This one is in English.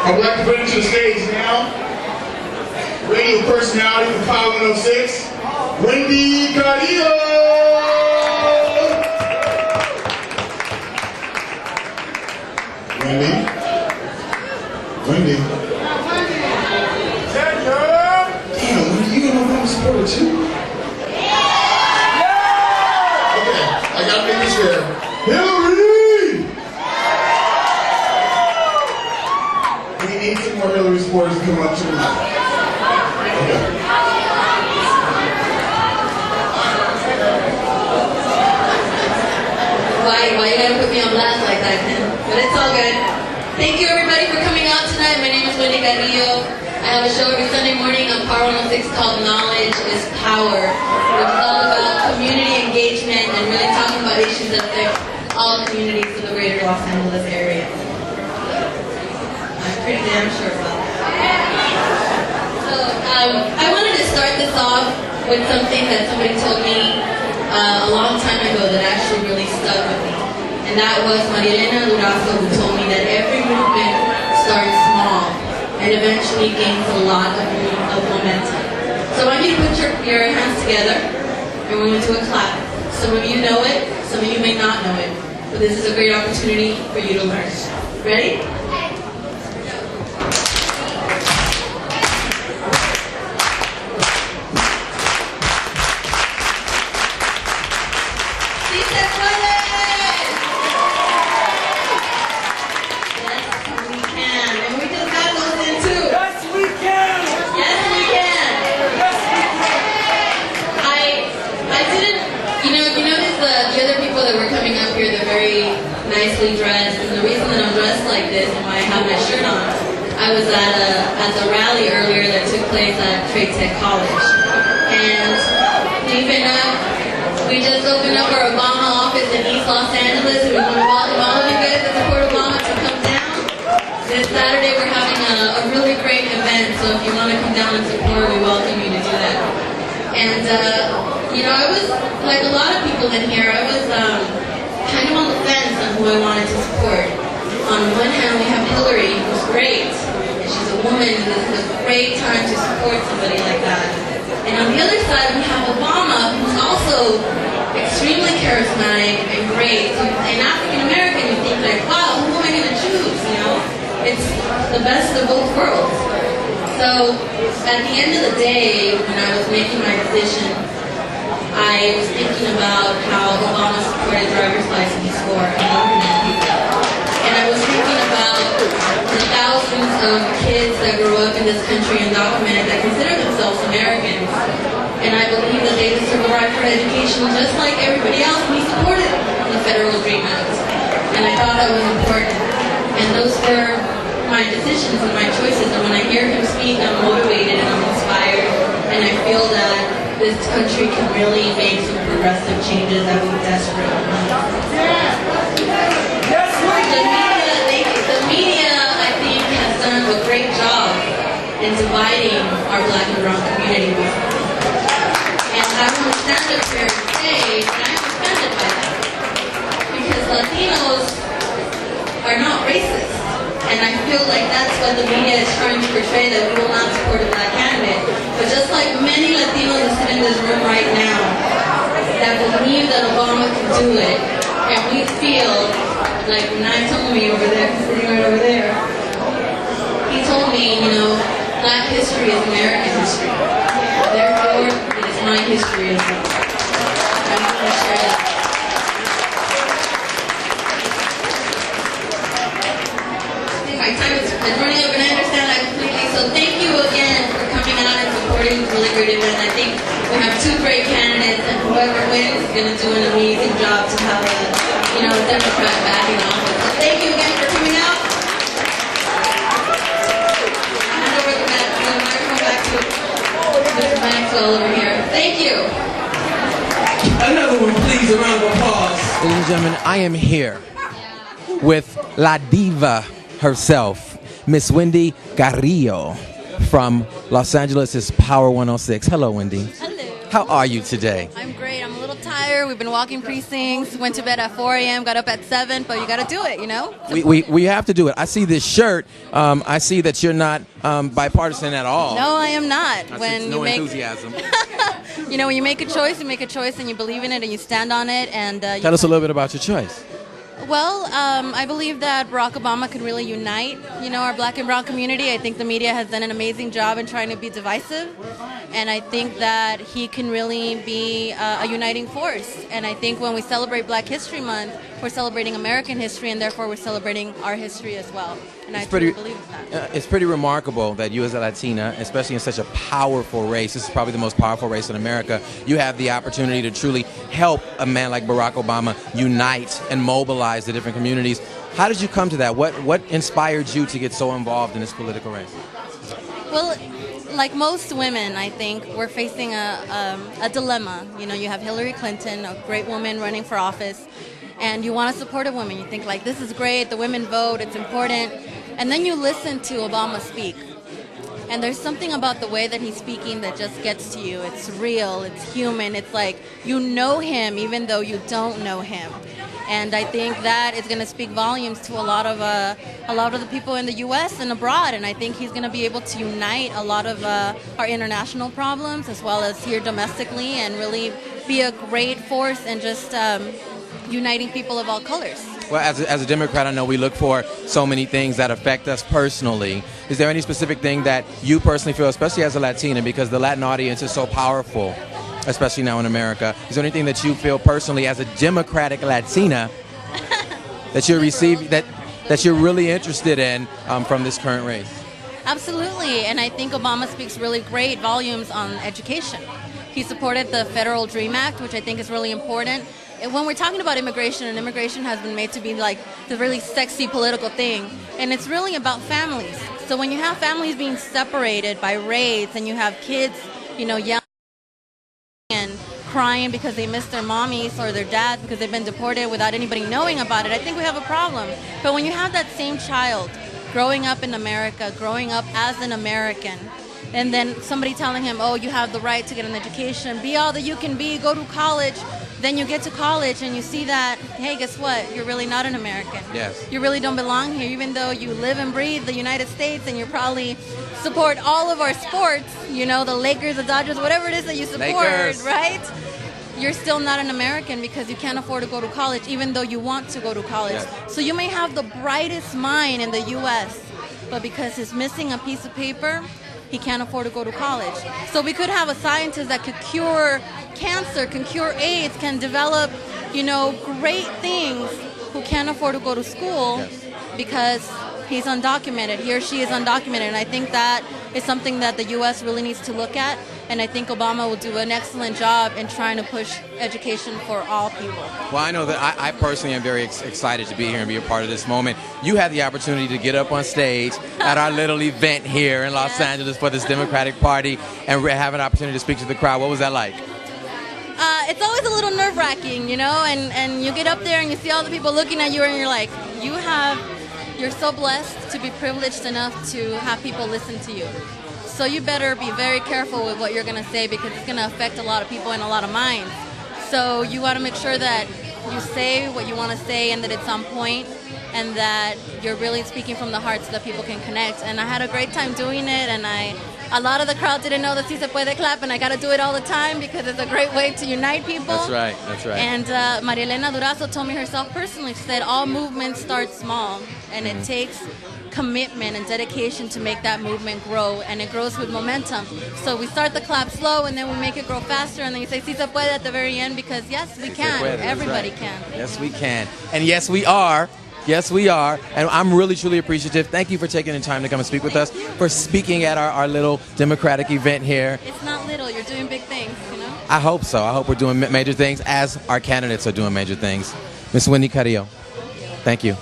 I would like to bring to the stage now, radio personality from Power 106, Wendy Carillo! Wendy? Damn, Wendy, you gonna have a supporter too? Okay, I gotta make this fair. Hillary! We need some more Hillary supporters to come up to the mic. Okay. Why you gotta put me on blast like that, Ken? But it's all good. Thank you everybody for coming out tonight. My name is Wendy Carillo. I have a show every Sunday morning on Power 106 called Knowledge is Power, which is all about community engagement and really talking about issues that affect all communities in the greater Los Angeles area. I'm pretty damn sure about that. So I wanted to start this off with something that somebody told me a long time ago that actually really stuck with me. And that was Marielena Durazo, who told me that every movement starts small and eventually gains a lot of momentum. So I want you to put your hands together and we're going to do a clap. Some of you know it, some of you may not know it, but this is a great opportunity for you to learn. Ready? Nicely dressed, and the reason that I'm dressed like this and why I have my shirt on, I was at the rally earlier that took place at Trade Tech College, and we just opened up our Obama office in East Los Angeles, and we want to welcome all of you guys that support Obama to come down. This Saturday we're having a really great event, so if you want to come down and support, we welcome you to do that. And I was like a lot of people in here. I was kind of on the fence on who I wanted to support. On one hand, we have Hillary, who's great, and she's a woman, and this is a great time to support somebody like that. And on the other side, we have Obama, who's also extremely charismatic and great. So, and African American, you think like, wow, who am I going to choose? It's the best of both worlds. So at the end of the day, when I was making my decision, I was thinking about how Obama supported driver's license for undocumented people. And I was thinking about the thousands of kids that grew up in this country undocumented that consider themselves Americans. And I believe that they deserve a right for education just like everybody else, and he supported the Federal Dream Act. And I thought that was important. And those were my decisions and my choices. And when I hear him speak, I'm motivated and I'm inspired. And I feel that this country can really make some progressive changes that we desperately need. The media, I think, has done a great job in dividing our Black and brown community. And I want to stand up here and say that I'm offended by that. Because Latinos are not racist. And I feel like that's what the media is trying to portray, that we will not support a Black candidate. But just like many Latinos that sit in this room right now that believe that Obama can do it, and we feel like when I told me over there, sitting right over there, he told me, Black history is American history. Therefore, it is my history as well. I want to share that. My time is running up, and I understand that completely. So thank you again for coming out and supporting this really great event. I think we have two great candidates, and whoever wins is going to do an amazing job to have a Democrat back in office. So thank you again for coming out. Hand over the microphone back to Mr. Maxwell over here. Thank you. Another one, please. A round of applause. Ladies and gentlemen, I am here with La Diva herself, Miss Wendy Carillo from Los Angeles' Power 106. Hello, Wendy. Hello. How are you today? I'm great. I'm a little tired. together. We've been walking precincts. Went to bed at 4 a.m. Got up at 7. But you got to do it, you know. We have to do it. I see this shirt. I see that you're not bipartisan at all. No, I am not. Enthusiasm. You know, when you make a choice, and you believe in it, and you stand on it. And tell us a little bit about your choice. Well, I believe that Barack Obama could really unite, you know, our black and brown community. I think the media has done an amazing job in trying to be divisive, and I think that he can really be a uniting force. And I think when we celebrate Black History Month, we're celebrating American history, and therefore we're celebrating our history as well. And I truly believe in that. It's pretty remarkable that you as a Latina, especially in such a powerful race, this is probably the most powerful race in America, you have the opportunity to truly help a man like Barack Obama unite and mobilize the different communities. How did you come to that? What inspired you to get so involved in this political race? Well, like most women, I think, we're facing a dilemma. You know, you have Hillary Clinton, a great woman running for office, and you want to support a woman. You think, like, this is great, the women vote, it's important. And then you listen to Obama speak. And there's something about the way that he's speaking that just gets to you. It's real, it's human, it's like you know him even though you don't know him. And I think that is going to speak volumes to a lot of the people in the U.S. and abroad. And I think he's going to be able to unite a lot of our international problems as well as here domestically, and really be a great force and just uniting people of all colors. Well, as a Democrat, I know we look for so many things that affect us personally. Is there any specific thing that you personally feel, especially as a Latina, because the Latin audience is so powerful, especially now in America, is there anything that you feel personally as a Democratic Latina that you're receiving, that you're really interested in from this current race? Absolutely, and I think Obama speaks really great volumes on education. He supported the Federal Dream Act, which I think is really important. And when we're talking about immigration, and immigration has been made to be like the really sexy political thing, and it's really about families. So when you have families being separated by raids, and you have kids, you know, young and crying because they miss their mommies or their dads because they've been deported without anybody knowing about it, I think we have a problem. But when you have that same child growing up in America, growing up as an American, and then somebody telling him, oh, you have the right to get an education, be all that you can be, go to college. Then you get to college and you see that, hey, guess what? You're really not an American. Yes. You really don't belong here, even though you live and breathe the United States, and you probably support all of our sports, you know, the Lakers, the Dodgers, whatever it is that you support, Lakers. Right? You're still not an American because you can't afford to go to college, even though you want to go to college. Yes. So you may have the brightest mind in the U.S., but because he's missing a piece of paper, he can't afford to go to college. So we could have a scientist that could cure cancer, can cure AIDS, can develop, you know, great things, who can't afford to go to school because he's undocumented. He or she is undocumented. And I think that is something that the U.S. really needs to look at. And I think Obama will do an excellent job in trying to push education for all people. Well, I know that I personally am very excited to be here and be a part of this moment. You had the opportunity to get up on stage at our little event here in Los Angeles for this Democratic Party and have an opportunity to speak to the crowd. What was that like? It's always a little nerve-wracking, you know, and you get up there and you see all the people looking at you, and you're like, you're so blessed to be privileged enough to have people listen to you. So you better be very careful with what you're going to say, because it's going to affect a lot of people and a lot of minds. So you want to make sure that you say what you want to say and that it's on point, and that you're really speaking from the heart so that people can connect. And I had a great time doing it, and a lot of the crowd didn't know that Si Se Puede clap, and I got to do it all the time because it's a great way to unite people. That's right, that's right. And Maria Elena Durazo told me herself personally, she said all movements start small, and it takes commitment and dedication to make that movement grow, and it grows with momentum. So we start the clap slow, and then we make it grow faster, and then you say Si Se Puede at the very end, because yes, we can. Everybody can. Yes, we can. And yes, we are. Yes, we are. And I'm really, truly appreciative. Thank you for taking the time to come and speak with us, for speaking at our little Democratic event here. It's not little. You're doing big things, you know? I hope so. I hope we're doing major things, as our candidates are doing major things. Ms. Wendy Carillo, thank you.